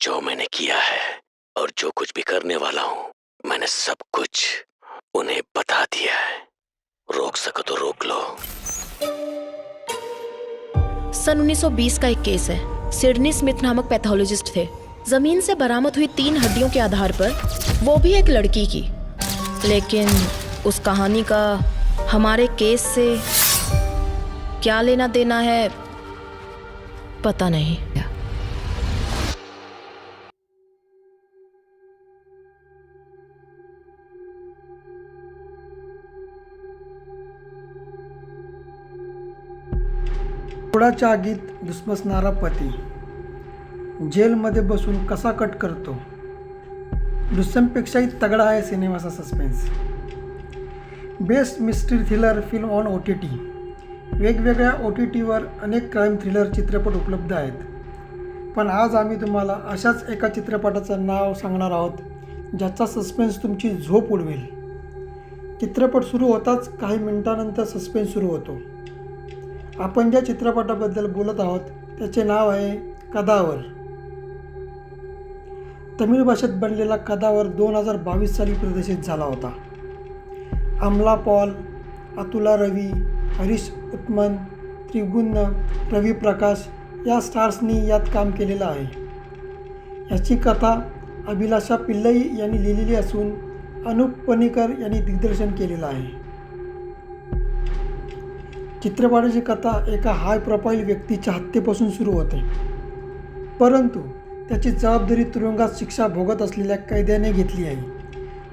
जो मैंने किया है और जो कुछ भी करने वाला हूँ, मैंने सब कुछ उन्हें बता दिया है। रोक सको तो रोक लो। सन 1920 का एक केस है। सिडनी स्मिथ नामक पैथोलॉजिस्ट थे। जमीन से बरामद हुई 3 हड्डियों के आधार पर, वो भी एक लड़की की। लेकिन उस कहानी का हमारे केस से क्या लेना देना है पता नहीं। कुळाच्या आगीत धुसमसणारा पती जेलमध्ये बसून कसा कट करतो, दुष्यंतपेक्षाही तगडा आहे सिनेमाचा suspense. Best mystery thriller film on OTT. वेगवेगळ्या OTTवर अनेक क्राईम थ्रिलर चित्रपट उपलब्ध आहेत, पण आज आम्ही तुम्हाला अशाच एका चित्रपटाचं नाव सांगणार आहोत ज्याचा सस्पेन्स तुमची झोप उडवेल. चित्रपट सुरू होताच काही मिनिटांनंतर सस्पेन्स सुरू होतो. आपण ज्या चित्रपटाबद्दल बोलत आहोत त्याचे नाव आहे कदावर. तमिळ भाषेत बनलेला कदावर 2022 साली प्रदर्शित झाला होता. अमला पॉल, अतुला रवी, हरीश उत्तमन, त्रिगुण, रवी प्रकाश या स्टार्सनी यात काम केलेलं आहे. याची कथा अभिलाषा पिल्लई यांनी लिहिलेली असून अनुप पणीकर यांनी दिग्दर्शन केलेलं आहे. चित्रपटाची कथा एका हाय प्रोफाईल व्यक्तीच्या हत्येपासून सुरू होते, परंतु त्याची जबाबदारी तुरुंगात शिक्षा भोगत असलेल्या कैद्याने घेतली आहे.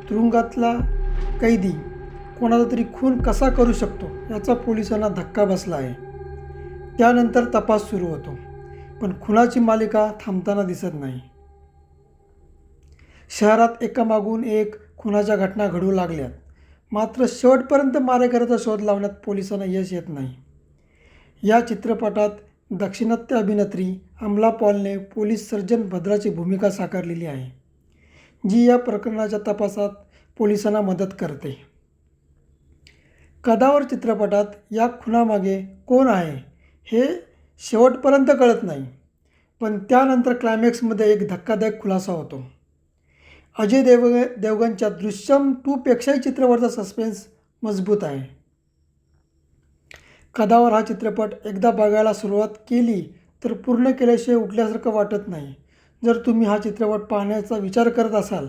तुरुंगातला कैदी कोणाचा तरी खून कसा करू शकतो याचा पोलिसांना धक्का बसला आहे. त्यानंतर तपास सुरू होतो, पण खुनाची मालिका थांबताना दिसत नाही. शहरात एकामागून एक खुनाच्या घटना घडू लागल्यात, मात्र शेवटपर्यंत मारेकऱ्याचा शोध लावण्यात पोलिसांना यश येत नाही. या चित्रपटात दाक्षिणात्य अभिनेत्री अमला पॉलने पोलीस सर्जन भद्राची भूमिका साकारलेली आहे, जी या प्रकरणाच्या तपासात पोलिसांना मदत करते. कदावर चित्रपटात या खुनामागे कोण आहे हे शेवटपर्यंत कळत नाही, पण त्यानंतर क्लायमॅक्समध्ये एक धक्कादायक खुलासा होतो. अजय देवगणच्या दृश्यम 2 पेक्षाही चित्रपटाचा सस्पेन्स मजबूत आहे. कदावर हा चित्रपट एकदा बघायला सुरुवात केली तर पूर्ण केल्याशिवाय उठल्यासारखं वाटत नाही. जर तुम्ही हा चित्रपट पाहण्याचा विचार करत असाल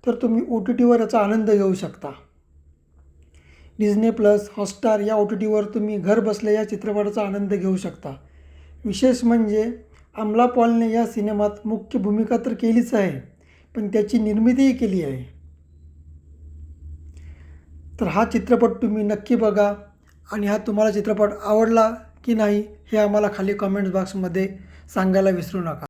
तर तुम्ही OTTवर याचा आनंद घेऊ शकता. Disney+, हॉटस्टार या OTTवर तुम्ही घर बसल्या या चित्रपटाचा आनंद घेऊ शकता. विशेष म्हणजे अमला पॉलने या सिनेमात मुख्य भूमिका तर केलीच आहे, पण त्याची निर्मितीही केली आहे. तर हा चित्रपट तुम्ही नक्की बघा आणि हा तुम्हाला चित्रपट आवडला की नाही हे आम्हाला खाली कमेंट्स बॉक्समध्ये सांगायला विसरू नका.